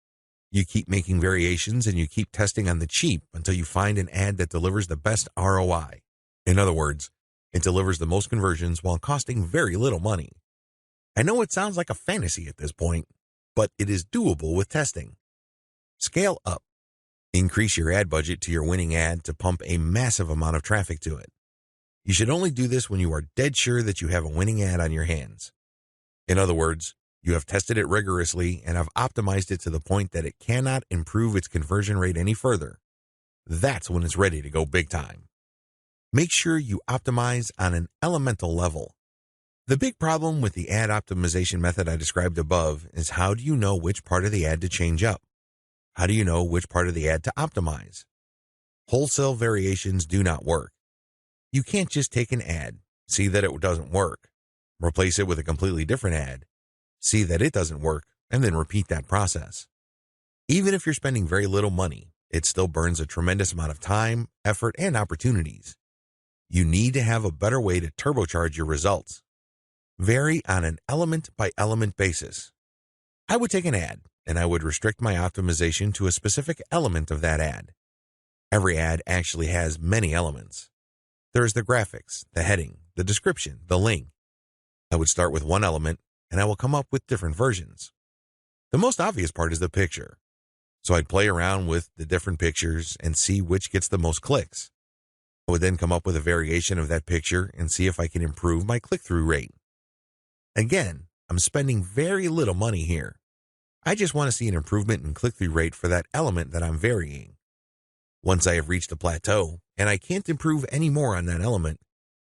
A: You keep making variations and you keep testing on the cheap until you find an ad that delivers the best ROI. In other words, it delivers the most conversions while costing very little money. I know it sounds like a fantasy at this point, but it is doable with testing. Scale up. Increase your ad budget to your winning ad to pump a massive amount of traffic to it. You should only do this when you are dead sure that you have a winning ad on your hands. In other words, you have tested it rigorously and have optimized it to the point that it cannot improve its conversion rate any further. That's when it's ready to go big time. Make sure you optimize on an elemental level. The big problem with the ad optimization method I described above is how do you know which part of the ad to change up? How do you know which part of the ad to optimize? Wholesale variations do not work. You can't just take an ad, see that it doesn't work, replace it with a completely different ad, see that it doesn't work, and then repeat that process. Even if you're spending very little money, it still burns a tremendous amount of time, effort, and opportunities. You need to have a better way to turbocharge your results. Vary on an element-by-element basis. I would take an ad, and I would restrict my optimization to a specific element of that ad. Every ad actually has many elements. There is the graphics, the heading, the description, the link. I would start with one element, and I will come up with different versions. The most obvious part is the picture. So I'd play around with the different pictures and see which gets the most clicks. I would then come up with a variation of that picture and see if I can improve my click-through rate. Again, I'm spending very little money here. I just want to see an improvement in click-through rate for that element that I'm varying. Once I have reached a plateau and I can't improve any more on that element,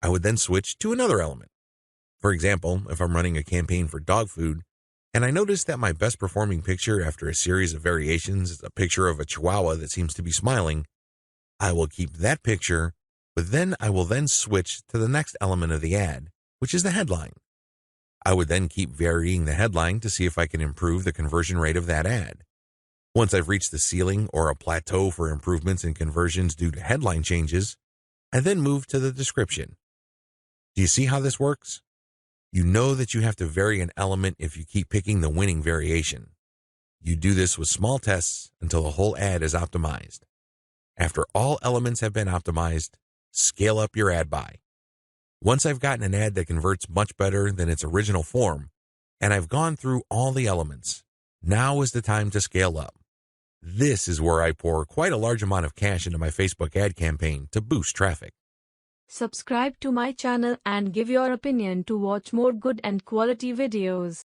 A: I would then switch to another element. For example, if I'm running a campaign for dog food and I notice that my best performing picture after a series of variations is a picture of a chihuahua that seems to be smiling, I will keep that picture, but then I will then switch to the next element of the ad which is the headline. I would then keep varying the headline to see if I can improve the conversion rate of that ad. Once I've reached the ceiling or a plateau for improvements in conversions due to headline changes, I then move to the description. Do you see how this works? You know that you have to vary an element if you keep picking the winning variation. You do this with small tests until the whole ad is optimized. After all elements have been optimized, scale up your ad buy. Once I've gotten an ad that converts much better than its original form, and I've gone through all the elements, now is the time to scale up. This is where I pour quite a large amount of cash into my Facebook ad campaign to boost traffic.
B: Subscribe to my channel and give your opinion to watch more good and quality videos.